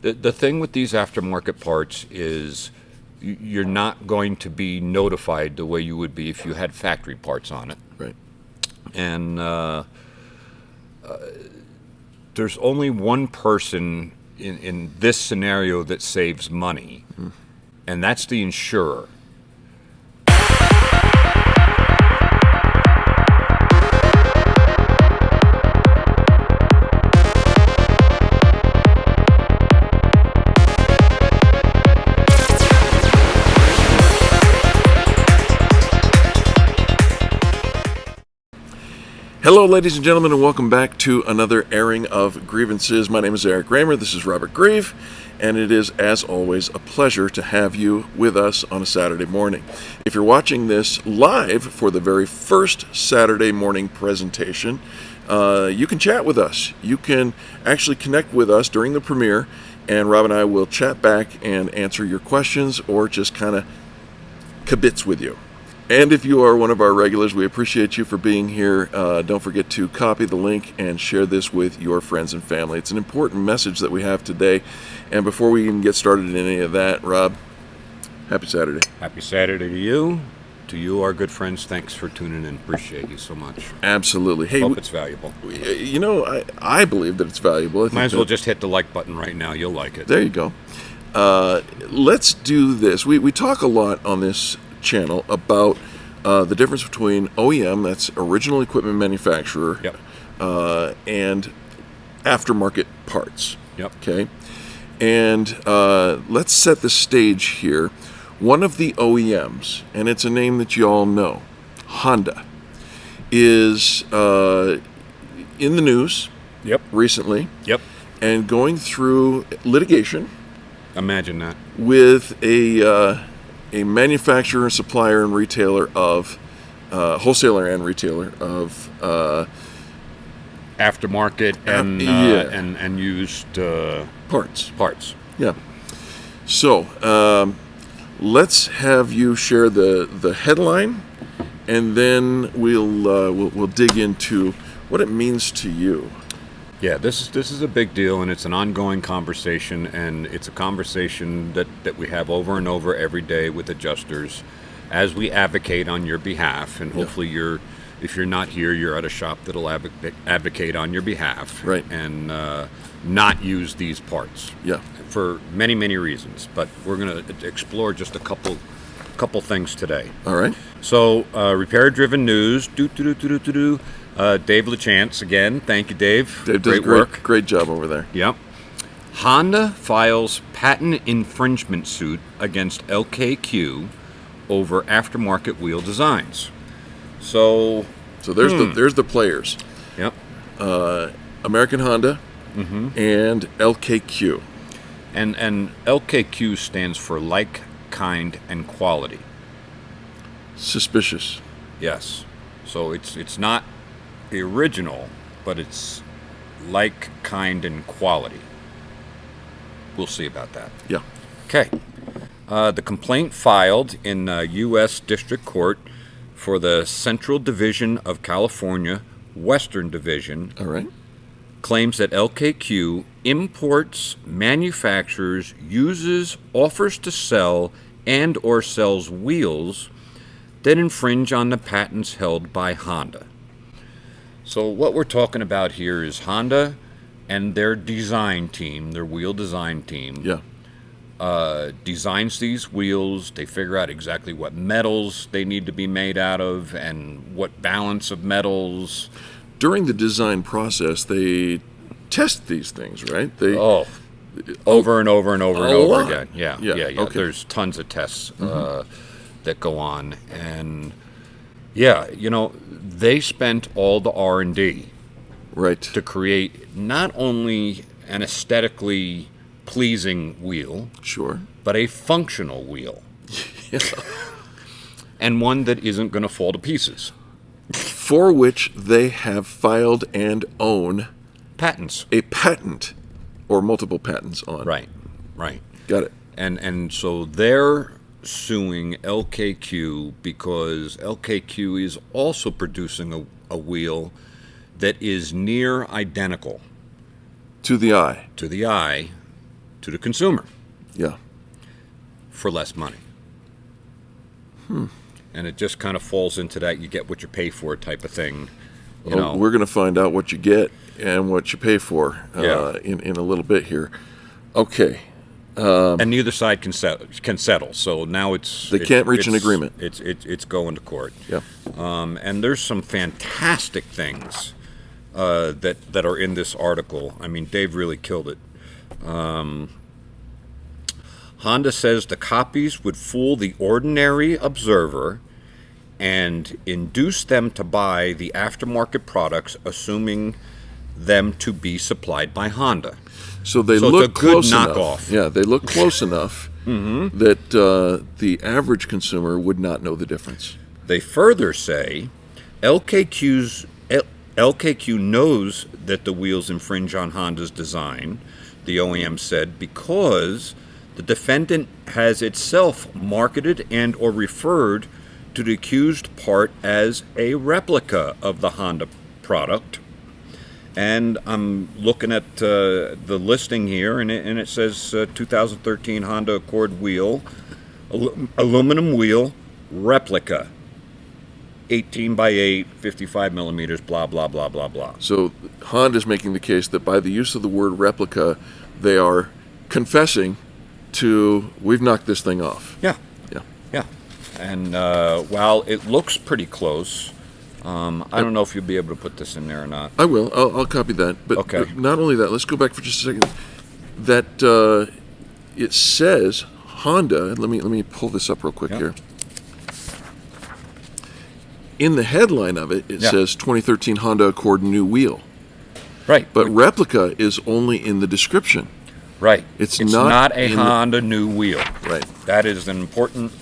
The thing with these aftermarket parts is you're not going to be notified the way you would be if you had factory parts on it. Right. And there's only one person in this scenario that saves money, and that's the insurer. Hello, ladies and gentlemen, and welcome back to another airing of Grievances. My name is Eric Reamer. This is Robert Grieve, and it is, as always, a pleasure to have you with us on a Saturday morning. If you're watching this live for the very first Saturday morning presentation, you can chat with us. You can actually connect with us during the premiere, and Rob and I will chat back and answer your questions or just kind of kibitz with you. And if you are one of our regulars, we appreciate you for being here. Don't forget to copy the link and share this with your friends and family. It's an important message that we have today. And before we even get started in any of that, Rob, happy Saturday. Happy Saturday to you. To you, our good friends, thanks for tuning in. Appreciate you so much. Absolutely. Hey, hope it's valuable. You know, I believe that it's valuable. Might as well just hit the like button right now. You'll like it. There you go. Let's do this. We talk a lot on this channel about the difference between OEM, that's original equipment manufacturer, yep, and aftermarket parts. Yep. Okay. And let's set the stage here. One of the OEMs, and it's a name that you all know, Honda, is in the news. Yep. Recently. Yep. And going through litigation. Imagine that. With a manufacturer, supplier, and retailer of, wholesaler and retailer of aftermarket and used parts. Yeah. So let's have you share the headline, and then we'll dig into what it means to you. Yeah, this is a big deal, and it's an ongoing conversation, and it's a conversation that we have over and over every day with adjusters as we advocate on your behalf, and hopefully if you're not here, you're at a shop that'll advocate on your behalf, right, and not use these parts. Yeah. For many, many reasons, but we're going to explore just a couple things today. All right. So, repair-driven news, Dave LaChance again. Thank you, Dave. Dave does great work. Great job over there. Yep. Honda files patent infringement suit against LKQ over aftermarket wheel designs. So there's the players. Yep. American Honda and LKQ. And LKQ stands for like, kind, and quality. Suspicious. Yes. So it's not the original, but it's like, kind, and quality. We'll see about that. Yeah. Okay. The complaint filed in U.S. District Court for the Central Division of California, Western Division. All right. Claims that LKQ imports, manufactures, uses, offers to sell, and or sells wheels that infringe on the patents held by Honda. So what we're talking about here is Honda and their design team, their wheel design team, designs these wheels. They figure out exactly what metals they need to be made out of and what balance of metals. During the design process, they test these things, right? Over and over and over and over again. Yeah. Okay. There's tons of tests that go on, and they spent all the R&D right to create not only an aesthetically pleasing wheel, sure, but a functional wheel. And one that isn't going to fall to pieces. For which they have filed and own patents. A patent or multiple patents on. Right. Got it. And so they're suing LKQ because LKQ is also producing a wheel that is near identical to the eye to the consumer Yeah. for less money. And it just kind of falls into that you get what you pay for type of thing. You know. We're going to find out what you get and what you pay for Yeah. in a little bit here. Okay. And neither side can settle. So now They can't reach an agreement. It's going to court. Yeah. And there's some fantastic things that are in this article. I mean, Dave really killed it. Honda says the copies would fool the ordinary observer and induce them to buy the aftermarket products, assuming them to be supplied by Honda. So they So look it's a good close knockoff. enough. Yeah, they look close enough that the average consumer would not know the difference. They further say LKQ knows that the wheels infringe on Honda's design, the OEM said, because the defendant has itself marketed and or referred to the accused part as a replica of the Honda product. And I'm looking at the listing here, and it says 2013 Honda Accord wheel, aluminum wheel, replica, 18 by 8, 55 millimeters, blah, blah, blah, blah, blah. So Honda's making the case that by the use of the word replica, they are confessing to, we've knocked this thing off. Yeah, Yeah. yeah. And while it looks pretty close, I don't know if you'll be able to put this in there or not. I will. I'll copy that. But Okay. not only that, let's go back for just a second. That it says Honda. Let me pull this up real quick Yep. here. In the headline of it, it Yeah. says 2013 Honda Accord new wheel. Right, But replica is only in the description. right. it's not not a in the- Honda new wheel. Right. That is an important,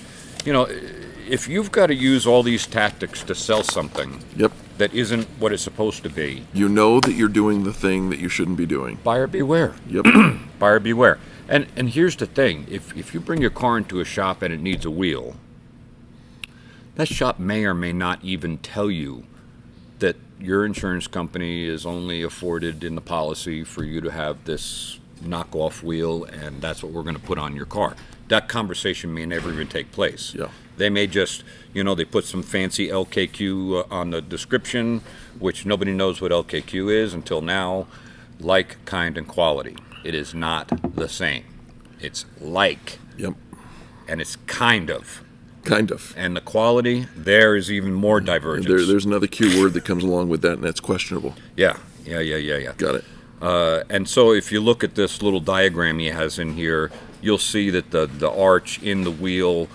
if you've got to use all these tactics to sell something Yep. that isn't what it's supposed to be, You know that you're doing the thing that you shouldn't be doing. buyer beware. Yep. Buyer beware. And here's the thing. If you bring your car into a shop and it needs a wheel, that shop may or may not even tell you that your insurance company is only afforded in the policy for you to have this knockoff wheel, and that's what we're going to put on your car. That conversation may never even take place. Yeah. They may just, they put some fancy LKQ on the description, which nobody knows what LKQ is until now. Like, kind, and quality. It is not the same. It's like, Yep. and it's kind of. Kind of. And the quality, there is even more divergence. There's another key word that comes along with that, and that's questionable. Yeah. Got it. And so if you look at this little diagram he has in here, you'll see that the arch in the wheel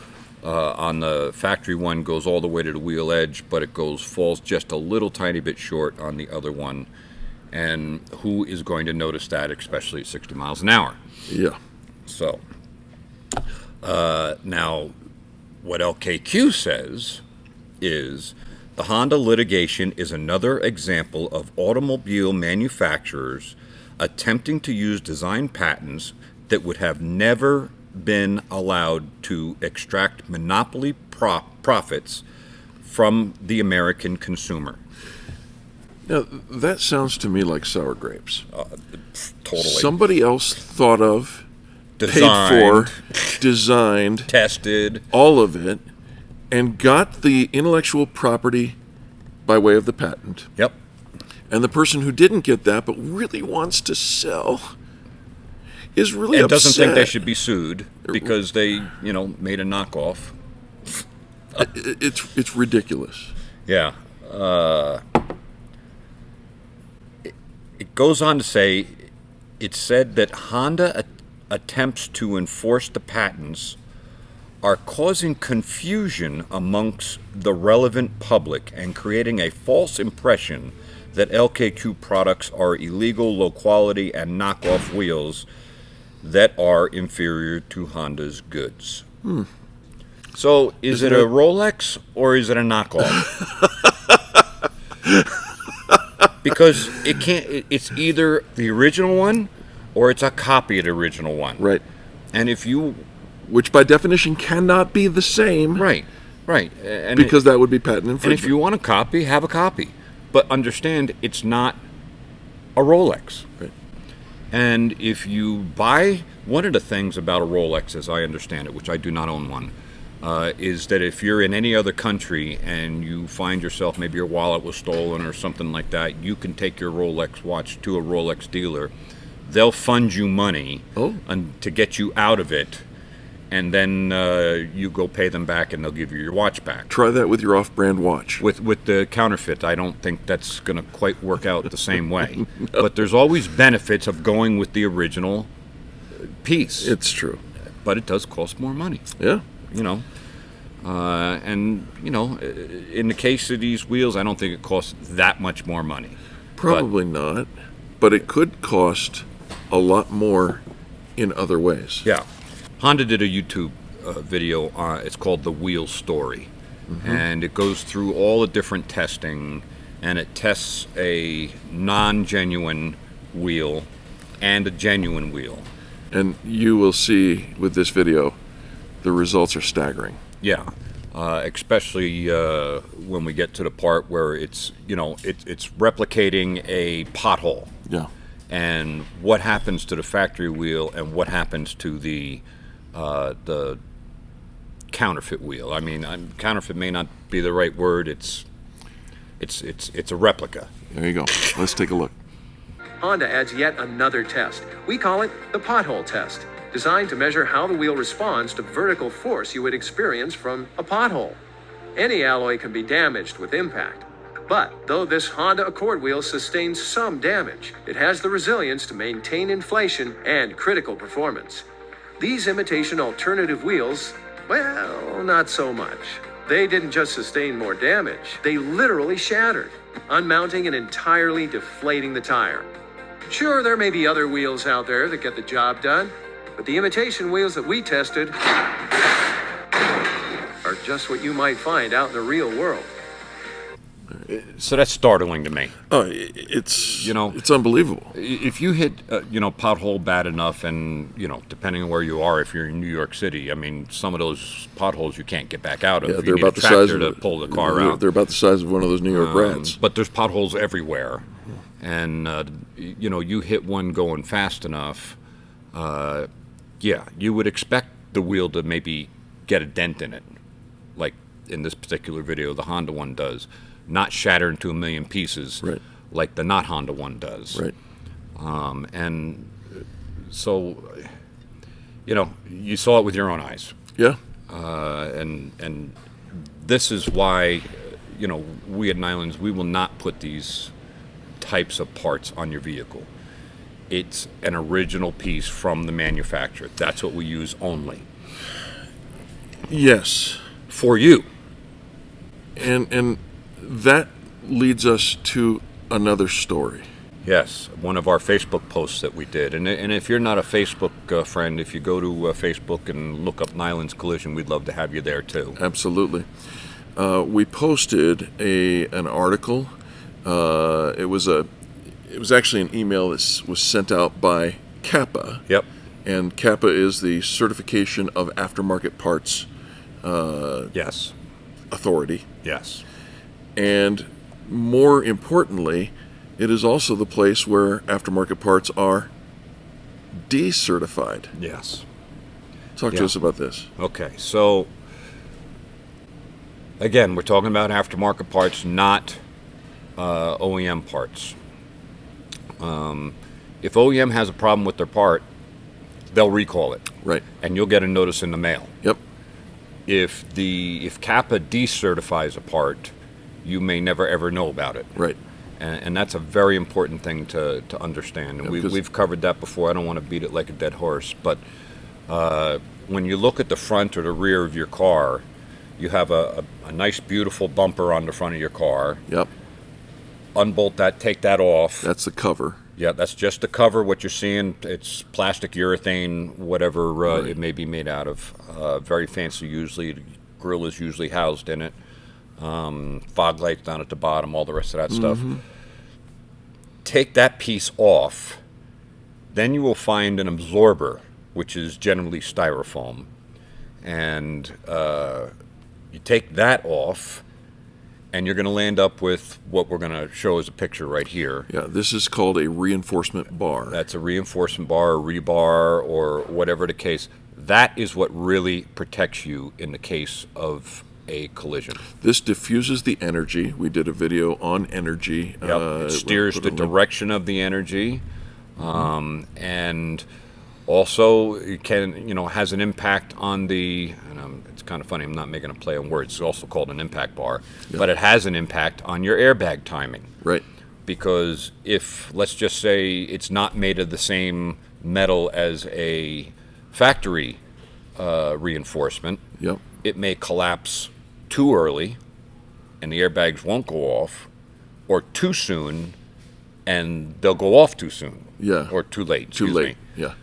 on the factory one goes all the way to the wheel edge, but it falls just a little tiny bit short on the other one. And who is going to notice that, especially at 60 miles an hour? Yeah. So, now, what LKQ says is the Honda litigation is another example of automobile manufacturers attempting to use design patents that would have never been allowed to extract monopoly profits from the American consumer. Now, that sounds to me like sour grapes. Totally. Somebody else thought of, Designed, paid for, designed, tested. all of it, and got the intellectual property by way of the patent. Yep. And the person who didn't get that but really wants to sell is really And upset. doesn't think they should be sued because they, made a knockoff. It's ridiculous. Yeah. It goes on to say, it said that Honda attempts to enforce the patents are causing confusion amongst the relevant public and creating a false impression that LKQ products are illegal, low quality, and knockoff wheels that are inferior to Honda's goods. So, is it a Rolex or is it a knockoff? Because it's either the original one or it's a copy of the original one. Right. And if you... Which by definition cannot be the same. Right. And Because that would be patent And infringement. if you want a copy, have a copy. But understand, it's not a Rolex. Right. And if you buy One of the things about a Rolex, as I understand it, which I do not own one, is that if you're in any other country and you find yourself, maybe your wallet was stolen or something like that, you can take your Rolex watch to a Rolex dealer. They'll fund you money to get you out of it, and then you go pay them back and they'll give you your watch back. Try that with your off-brand watch. With the counterfeit, I don't think that's going to quite work out the same way. No. But there's always benefits of going with the original piece. It's true. But it does cost more money. Yeah. You know. And, you know, in the case of these wheels, I don't think it costs that much more money. Probably not. But it could cost a lot more in other ways. Yeah. Honda did a YouTube video. It's called The Wheel Story. Mm-hmm. And it goes through all the different testing, and it tests a non-genuine wheel and a genuine wheel. And you will see with this video, the results are staggering. Yeah. Especially when we get to the part where it's, you know, it's replicating a pothole. Yeah. And what happens to the factory wheel and what happens to the counterfeit wheel. I mean, counterfeit may not be the right word. It's a replica. There you go. Let's take a look. Honda adds yet another test. We call it the pothole test, designed to measure how the wheel responds to vertical force you would experience from a pothole. Any alloy can be damaged with impact. But though this Honda Accord wheel sustains some damage, it has the resilience to maintain inflation and critical performance. These imitation alternative wheels, well, not so much. They didn't just sustain more damage, they literally shattered, unmounting and entirely deflating the tire. Sure, there may be other wheels out there that get the job done, but the imitation wheels that we tested are just what you might find out in the real world. So that's startling to me. Oh, it's unbelievable. If you hit pothole bad enough, and depending on where you are, if you're in New York City, I mean, some of those potholes you can't get back out of. Yeah, they're about the size of to pull the car out. They're about the size of one of those New York rats. But there's potholes everywhere, and you hit one going fast enough. You would expect the wheel to maybe get a dent in it, like in this particular video, the Honda one does. Not shatter into a million pieces, right, like the not Honda one does. Right. And so, you saw it with your own eyes. Yeah. And this is why, we at Nylund, we will not put these types of parts on your vehicle. It's an original piece from the manufacturer. That's what we use only. Yes. For you. And that leads us to another story. Yes, one of our Facebook posts that we did. And if you're not a Facebook friend, if you go to Facebook and look up Nylund's Collision, we'd love to have you there too. Absolutely. We posted an article. It was actually an email that was sent out by CAPA. Yep. And CAPA is the Certification of Aftermarket Parts yes. Authority. Yes. And more importantly, it is also the place where aftermarket parts are decertified. Yes. Talk to us about this. Okay, so again, we're talking about aftermarket parts, not OEM parts. If OEM has a problem with their part, they'll recall it. Right. And you'll get a notice in the mail. Yep. If CAPA decertifies a part, you may never ever know about it. Right. And that's a very important thing to understand. And we've covered that before. I don't want to beat it like a dead horse, but when you look at the front or the rear of your car, you have a nice, beautiful bumper on the front of your car. Yep. Unbolt that, take that off. That's the cover. Yeah, that's just the cover. What you're seeing, it's plastic, urethane, whatever right. It may be made out of. Very fancy usually. The grill is usually housed in it. Fog lights down at the bottom, all the rest of that stuff. Take that piece off, then you will find an absorber, which is generally styrofoam. And you take that off, And you're going to land up with what we're going to show as a picture right here. Yeah, this is called a reinforcement bar. That's a reinforcement bar, or rebar, or whatever the case. That is what really protects you in the case of a collision. This diffuses the energy. We did a video on energy. It steers the direction of the energy, and also it can, has an impact on the. And it's kind of funny. I'm not making a play on words. It's also called an impact bar, but it has an impact on your airbag timing. Right. Because if, let's just say, it's not made of the same metal as a factory reinforcement, it may collapse too early and the airbags won't go off, or too soon and they'll go off too soon. Yeah. Or too late. Too late. Me. Yeah.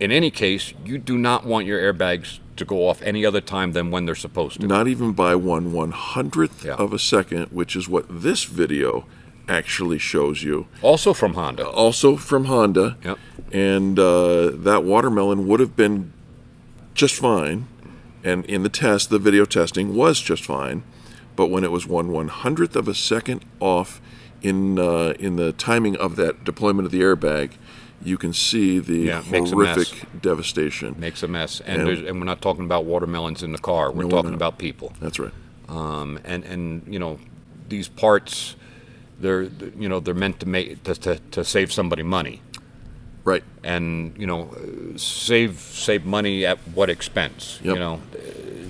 In any case, you do not want your airbags to go off any other time than when they're supposed to. Not even by 1/100th of a second, which is what this video actually shows you. Also from Honda. Yep. And that watermelon would have been just fine. And in the test, the video testing was just fine. But when it was 1/100th of a second off in the timing of that deployment of the airbag, you can see the horrific devastation. Makes a mess. And we're not talking about watermelons in the car. We're talking about people. That's right. And these parts, they're meant to make to save somebody money. Right. And save money at what expense? Yep.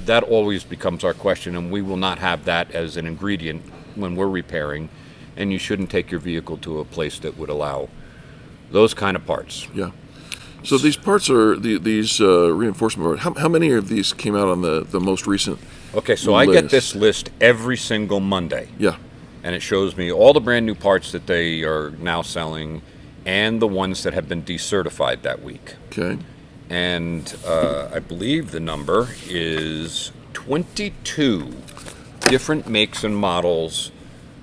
That always becomes our question, and we will not have that as an ingredient when we're repairing. And you shouldn't take your vehicle to a place that would allow those kind of parts. Yeah. So these parts are these reinforcement parts. How many of these came out on the most recent? Okay, so list? I get this list every single Monday. Yeah. And it shows me all the brand new parts that they are now selling, and the ones that have been decertified that week. Okay. And I believe the number is 22 different makes and models.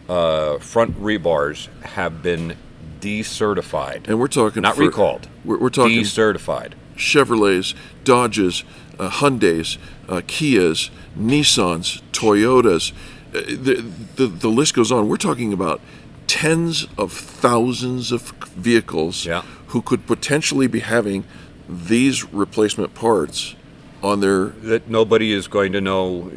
Front rebars have been decertified. And we're talking not recalled. We're talking decertified. Chevrolets, Dodges, Hyundais, Kias, Nissans, Toyotas. The list goes on. We're talking about tens of thousands of vehicles who could potentially be having these replacement parts on their... That nobody is going to know.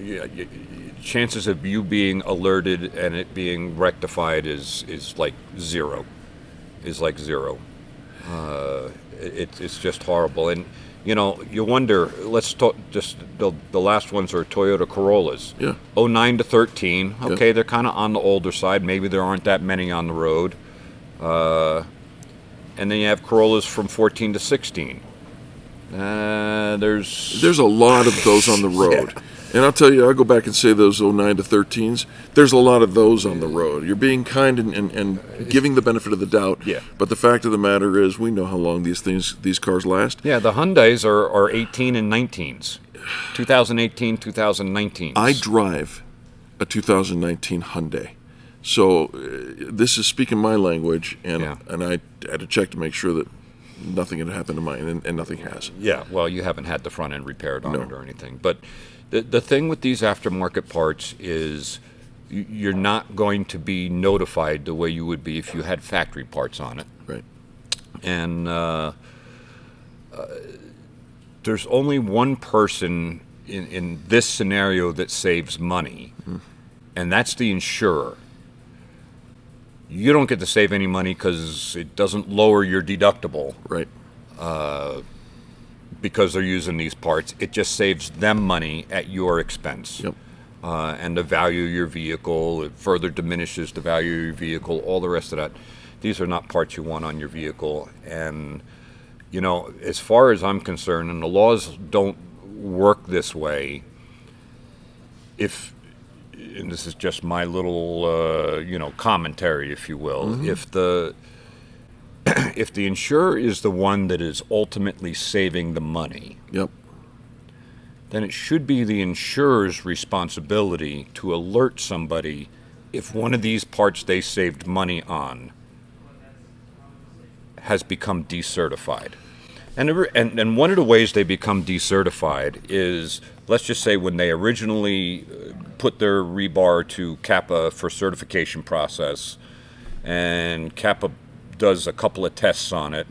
Chances of you being alerted and it being rectified is like zero. It's just horrible. And you wonder, let's talk, just the last ones are Toyota Corollas. Yeah. 09 to 13. Okay, they're kind of on the older side. Maybe there aren't that many on the road. And then you have Corollas from 14 to 16. There's a lot of those on the road. Yeah. And I'll tell you, I'll go back and say those 09 to 13s, there's a lot of those on the road. You're being kind and giving the benefit of the doubt. Yeah. But the fact of the matter is, we know how long these cars last. Yeah, the Hyundais are 18 and 19s. 2018, 2019s. I drive a 2019 Hyundai. So this is speaking my language, and I had to check to make sure that nothing had happened to mine, and nothing has. Yeah, well, you haven't had the front end repaired on it or anything. But the thing with these aftermarket parts is you're not going to be notified the way you would be if you had factory parts on it. Right. And there's only one person in this scenario that saves money, and that's the insurer. You don't get to save any money because it doesn't lower your deductible. Right. Because they're using these parts. It just saves them money at your expense. Yep. And the value of your vehicle, it further diminishes the value of your vehicle, all the rest of that. These are not parts you want on your vehicle. And, as far as I'm concerned, and the laws don't work this way, and this is just my little, commentary, if you will, if the insurer is the one that is ultimately saving the money, then it should be the insurer's responsibility to alert somebody if one of these parts they saved money on has become decertified. And one of the ways they become decertified is, let's just say when they originally put their rebar to CAPA for certification process, and CAPA does a couple of tests on it,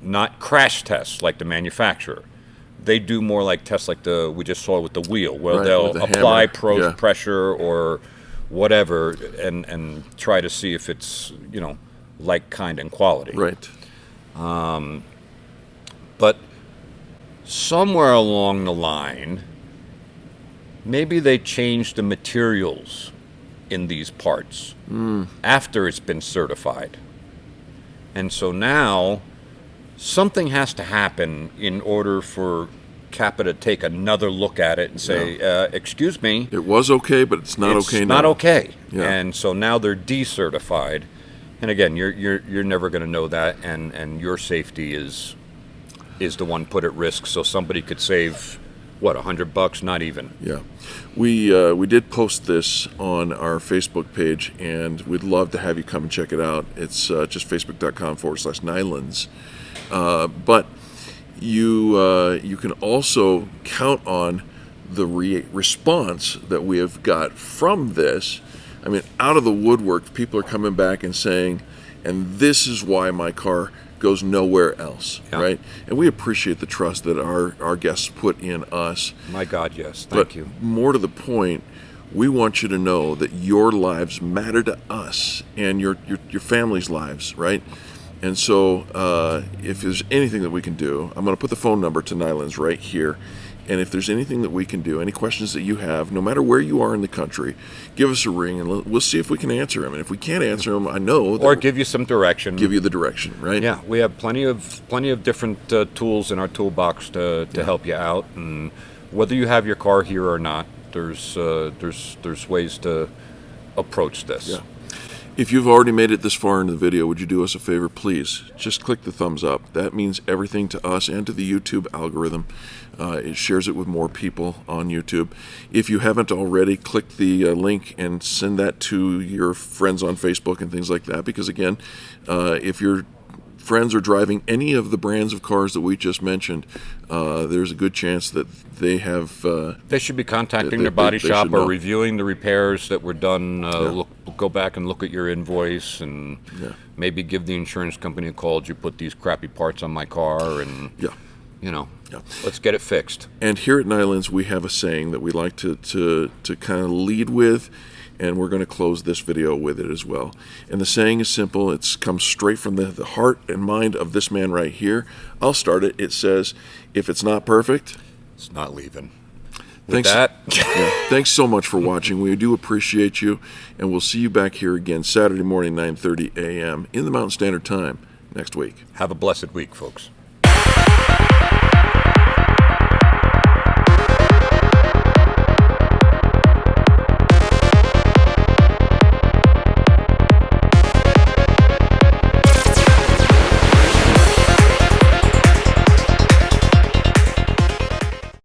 not crash tests like the manufacturer. They do more like tests like we just saw with the wheel, where they'll apply pressure or whatever and try to see if it's, like, kind, and quality. Right. But somewhere along the line, maybe they changed the materials in these parts after it's been certified. And so now something has to happen in order for CAPA to take another look at it and say, excuse me. It was okay, but it's not okay now. It's not okay. Yeah. And so now they're decertified. And again, you're never going to know that, and your safety is the one put at risk. So somebody could save, what, $100? Not even. Yeah, we did post this on our Facebook page, and we'd love to have you come and check it out. It's just facebook.com/Nylunds. But you can also count on the response that we have got from this. I mean, out of the woodwork, people are coming back and saying, and this is why my car goes nowhere else, right? And we appreciate the trust that our guests put in us. My God, yes. Thank you. More to the point, we want you to know that your lives matter to us and your family's lives, right? And so if there's anything that we can do, I'm going to put the phone number to Nylund's right here. And if there's anything that we can do, any questions that you have, no matter where you are in the country, give us a ring, and we'll see if we can answer them. And if we can't answer them, I know that or give you some direction. Give you the direction, right? Yeah, we have plenty of different tools in our toolbox to help you out. And whether you have your car here or not, there's ways to approach this. Yeah. If you've already made it this far into the video, would you do us a favor, please? Just click the thumbs up. That means everything to us and to the YouTube algorithm. It shares it with more people on YouTube. If you haven't already, click the link and send that to your friends on Facebook and things like that. Because again, if your friends are driving any of the brands of cars that we just mentioned, there's a good chance that they have... they should be contacting their body shop or reviewing the repairs that were done. Go back and look at your invoice and maybe give the insurance company a call. You put these crappy parts on my car, and let's get it fixed. And here at Nylund's, we have a saying that we like to kind of lead with, and we're going to close this video with it as well. And the saying is simple. It comes straight from the heart and mind of this man right here. I'll start it. It says, if it's not perfect, it's not leaving. Thanks so much for watching. We do appreciate you, and we'll see you back here again Saturday morning, 9:30 a.m. in the Mountain Standard Time next week. Have a blessed week, folks.